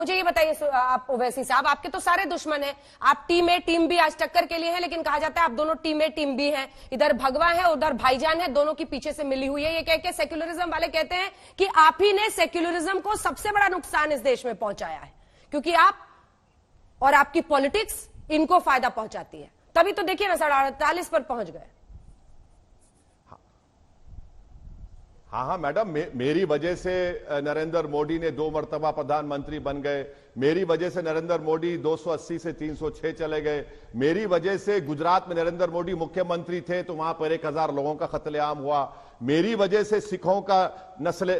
मुझे ये बताइए आप ओवैसी साहब, आपके तो सारे दुश्मन हैं, आप टीम ए टीम बी आज टक्कर के लिए हैं, लेकिन कहा जाता है आप दोनों टीम ए टीम बी हैं, इधर भगवा है उधर भाईजान है, दोनों की पीछे से मिली हुई है। ये कह के सेक्युलरिज्म वाले कहते हैं कि आप ही ने सेक्युलरिज्म को सबसे बड़ा नुकसान इस देश में पहुंचाया है, क्योंकि आप और आपकी पॉलिटिक्स इनको फायदा पहुंचाती है। तभी तो देखिए ना 48 पर पहुंच गए। हाँ मैडम, मेरी वजह से नरेंद्र मोदी ने 2 मर्तबा प्रधानमंत्री बन गए, मेरी वजह से नरेंद्र मोदी 280 से 306 चले गए, मेरी वजह से गुजरात में नरेंद्र मोदी मुख्यमंत्री थे तो वहां पर 1000 लोगों का कत्लेआम हुआ, मेरी वजह से सिखों का नस्ल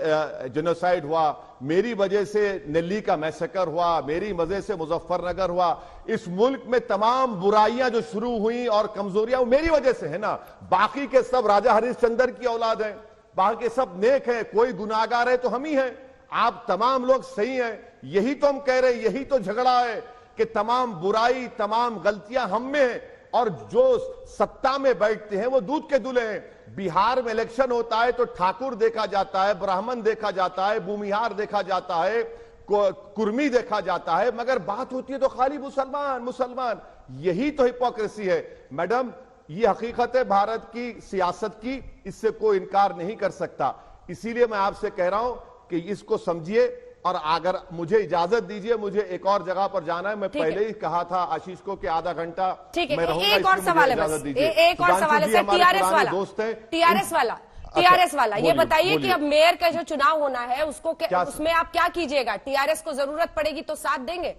जेनोसाइड हुआ, मेरी वजह से दिल्ली का मैसेकर हुआ, मेरी वजह से मुजफ्फरनगर हुआ। इस मुल्क में तमाम बुराइयां जो शुरू हुई और कमजोरियां मेरी वजह से है ना। बाकी के सब राजा हरिश्चंद्र की औलाद हैं, बाकी सब नेक हैं, कोई गुनाहगार है तो हम ही हैं, आप तमाम लोग सही हैं। यही तो हम कह रहे हैं, यही तो झगड़ा है कि तमाम बुराई तमाम गलतियां हम में हैं और जो सत्ता में बैठते हैं वो दूध के दूल्हे हैं। बिहार में इलेक्शन होता है तो ठाकुर देखा जाता है, ब्राह्मण देखा जाता है, भूमिहार देखा जाता है, कुर्मी देखा जाता है, मगर बात होती है तो खाली मुसलमान मुसलमान। यही तो हिपोक्रेसी है मैडम, ये हकीकत है भारत की सियासत की, इससे कोई इनकार नहीं कर सकता। इसीलिए मैं आपसे कह रहा हूं कि इसको समझिए और अगर मुझे इजाजत दीजिए, मुझे एक और जगह पर जाना है। मैं पहले ही कहा था आशीष को कि आधा घंटा मैं रहूंगा। एक और सवाल है बस, एक और सवाल है टीआरएस वाला, दोस्त है टीआरएस वाला ये बताइए कि अब मेयर का जो चुनाव होना है उसको उसमें आप क्या कीजिएगा? टीआरएस को जरूरत पड़ेगी तो साथ देंगे?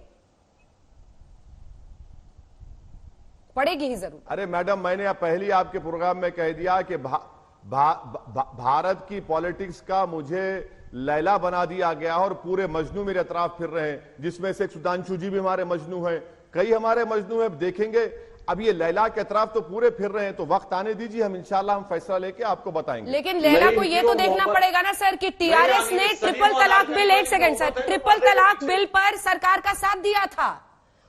पड़ेगी ही जरूर। अरे मैडम, मैंने पहले आपके प्रोग्राम में कह दिया कि भारत की पॉलिटिक्स का मुझे लैला बना दिया गया और पूरे मजनू मेरे अतराफ फिर रहे हैं, जिसमें से सुधांशु जी भी हमारे मजनू हैं, कई हमारे मजनू हैं। देखेंगे अब ये लैला के अतराफ तो पूरे फिर रहे हैं, तो वक्त आने दीजिए, हम इंशाल्लाह हम फैसला लेके आपको बताएंगे। लेकिन लैला को ये तो देखना पड़ेगा ना सर कि टीआरएस ने ट्रिपल तलाक बिल, एक सेकंड सर, ट्रिपल तलाक बिल पर सरकार का साथ दिया था।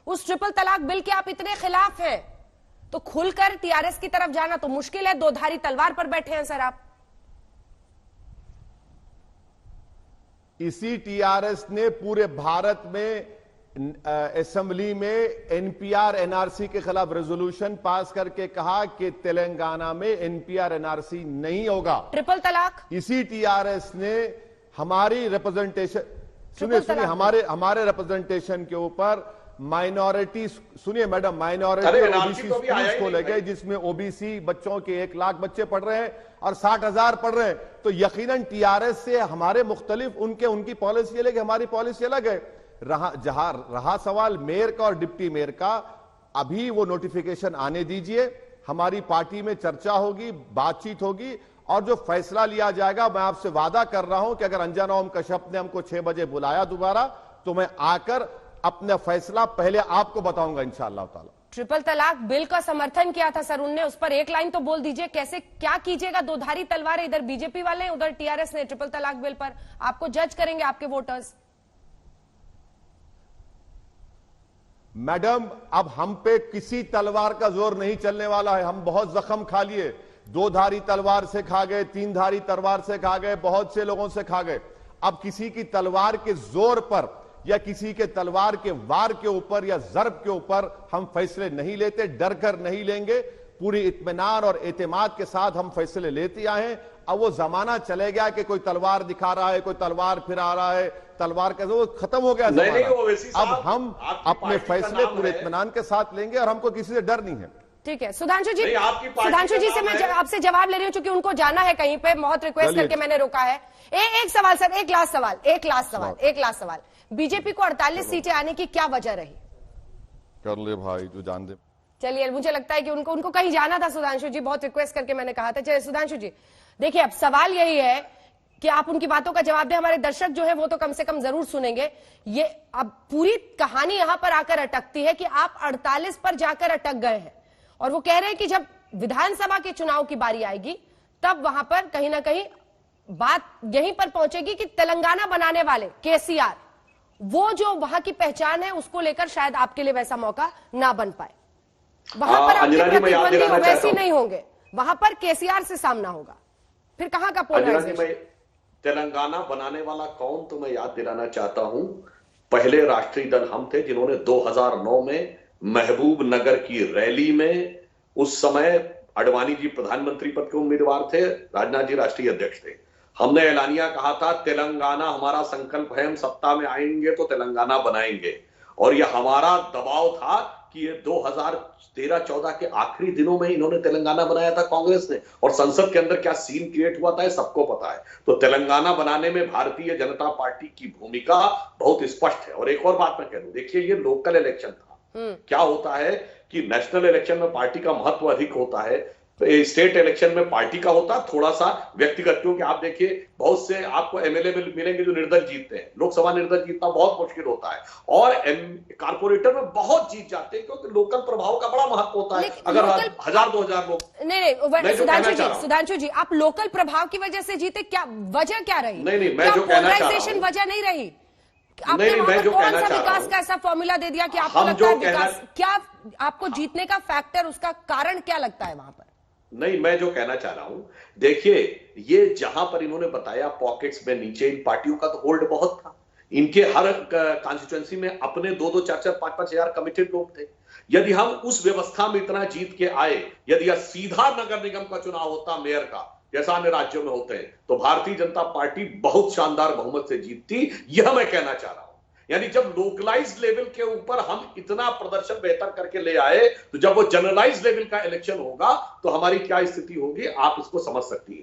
उस ट्रिपल तलाक बिल के आप इतने खिलाफ हैं तो खुलकर टीआरएस की तरफ जाना तो मुश्किल है। 2 धारी तलवार पर बैठे हैं सर आप। इसी टीआरएस ने पूरे भारत में असेंबली में एनपीआर एनआरसी के खिलाफ रेजोल्यूशन पास करके कहा कि तेलंगाना में एनपीआर एनआरसी नहीं होगा। ट्रिपल तलाक इसी टीआरएस ने हमारी रिप्रेजेंटेशन सुनिए हमारे रिप्रेजेंटेशन के ऊपर माइनॉरिटी, सुनिए मैडम, माइनॉरिटी ओबीसी स्कूल खोले गए जिसमें ओबीसी बच्चों के 1 लाख बच्चे पढ़ रहे हैं और 60,000 पढ़ रहे हैं। तो यकीनन टीआरएस से हमारे मुख्तलिफ उनकी पॉलिसी अलग है, हमारी पॉलिसी अलग है। जहां रहा सवाल मेयर का और डिप्टी मेयर का, अभी वो नोटिफिकेशन आने दीजिए, हमारी पार्टी में चर्चा होगी, बातचीत होगी और जो फैसला लिया जाएगा, मैं आपसे वादा कर रहा हूं कि अगर अंजना ओम कश्यप ने हमको 6 बजे बुलाया दोबारा तो मैं आकर अपना फैसला पहले आपको बताऊंगा इंशाअल्लाह ताला। ट्रिपल तलाक बिल का समर्थन किया था सर उनने, उस पर एक लाइन तो बोल दीजिए, कैसे क्या कीजिएगा? 2 धारी तलवार है, इधर बीजेपी वाले उधर टीआरएस ने ट्रिपल तलाक बिल पर, आपको जज करेंगे आपके वोटर्स। मैडम, अब हम पे किसी तलवार का जोर नहीं चलने वाला है। हम बहुत जख्म खा लिए, 2 धारी तलवार से खा गए, 3 धारी तलवार से खा गए, बहुत से लोगों से खा गए। अब किसी की तलवार के जोर पर या किसी के तलवार के वार के ऊपर या जर्ब के ऊपर हम फैसले नहीं लेते, डर कर नहीं लेंगे, पूरी इत्मीनान और एतमाद के साथ हम फैसले लेते आए हैं। अब वो जमाना चले गया कि कोई तलवार दिखा रहा है, कोई तलवार फिरा रहा है, तलवार का वो खत्म हो गया जमाना। अब हम अपने फैसले पूरे इत्मीनान के साथ लेंगे और हमको किसी से डर नहीं है। ठीक है सुधांशु जी, सुधांशु जी से मैं आपसे जवाब ले रही हूं क्योंकि उनको जाना है कहीं पे, बहुत रिक्वेस्ट करके मैंने रोका है। एक सवाल सर, एक लास्ट सवाल, बीजेपी को 48 सीटें आने की क्या वजह रही? कर ले भाई, जो जान दे। चलिए, मुझे लगता है कि उनको कहीं जाना था सुधांशु जी, बहुत रिक्वेस्ट करके मैंने कहा था। चलिए सुधांशु जी, देखिए अब सवाल यही है कि आप उनकी बातों का जवाब दें, हमारे दर्शक जो है वो तो कम से कम जरूर सुनेंगे। ये अब पूरी कहानी यहां पर आकर अटकती है कि आप 48 पर जाकर अटक गए हैं और वो कह रहे हैं कि जब विधानसभा के चुनाव की बारी आएगी तब वहां पर कहीं ना कहीं बात यहीं पर पहुंचेगी कि तेलंगाना बनाने वाले केसीआर, वो जो वहां की पहचान है उसको लेकर शायद आपके लिए वैसा मौका ना बन पाए। वहां पर आपके प्रतिद्वंदी वैसे नहीं होंगे, वहां पर केसीआर से सामना होगा। फिर कहां का पोलराइजेशन? तेलंगाना बनाने वाला कौन, तो मैं याद दिलाना चाहता हूं, पहले राष्ट्रीय दल हम थे जिन्होंने 2009 में महबूब नगर की रैली में, उस समय आडवाणी जी प्रधानमंत्री पद के उम्मीदवार थे, राजनाथ जी राष्ट्रीय अध्यक्ष थे, हमने ऐलानिया कहा था तेलंगाना हमारा संकल्प है, हम सत्ता में आएंगे तो तेलंगाना बनाएंगे। और यह हमारा दबाव था कि ये 2013-14 के आखिरी दिनों में इन्होंने तेलंगाना बनाया था कांग्रेस ने, और संसद के अंदर क्या सीन क्रिएट हुआ था सबको पता है। तो तेलंगाना बनाने में भारतीय जनता पार्टी की भूमिका बहुत स्पष्ट है। और एक और बात मैं कह दूं, देखिए ये लोकल इलेक्शन था, क्या होता है कि नेशनल इलेक्शन में पार्टी का महत्व अधिक होता है, स्टेट इलेक्शन में पार्टी का होता है थोड़ा सा व्यक्तिगत, क्योंकि आप देखिए बहुत से आपको एमएलए मिलेंगे जो निर्दल जीतते हैं, लोकसभा निर्दल जीतना बहुत मुश्किल होता है, और कारपोरेटर में बहुत जीत जाते हैं क्योंकि लोकल प्रभाव का बड़ा महत्व होता है। अगर 1000-2000 लोग नहीं, सुधांशु जी आप लोकल प्रभाव की वजह से जीते, क्या वजह क्या रही? नहीं, मैं जो कहना चाह रहा हूं, वजह नहीं रही। नहीं, मैं जो कहना चाह रहा हूं, विकास का ऐसा फॉर्मूला दे दिया कि आपको लगता है विकास, क्या आपको जीतने का फैक्टर, उसका कारण क्या लगता है वहां पर? नहीं, मैं जो कहना चाह रहा हूं, देखिए ये जहां पर इन्होंने बताया पॉकेट्स में नीचे, इन पार्टियों का तो होल्ड बहुत था, इनके हर कॉन्स्टिट्यूएंसी में अपने 2-2, 4-4, 5-5 हजार कमिटेड लोग थे। यदि हम उस व्यवस्था में इतना जीत के आए, यदि यह सीधा नगर निगम का चुनाव होता मेयर का जैसा अन्य राज्यों में होते हैं, तो भारतीय जनता पार्टी बहुत शानदार बहुमत से जीतती, यह मैं कहना चाह रहा हूं। यानी जब लोकलाइज लेवल के ऊपर हम इतना प्रदर्शन बेहतर करके ले आए, तो जब वो जनरलाइज लेवल का इलेक्शन होगा तो हमारी क्या स्थिति होगी आप इसको समझ सकती है।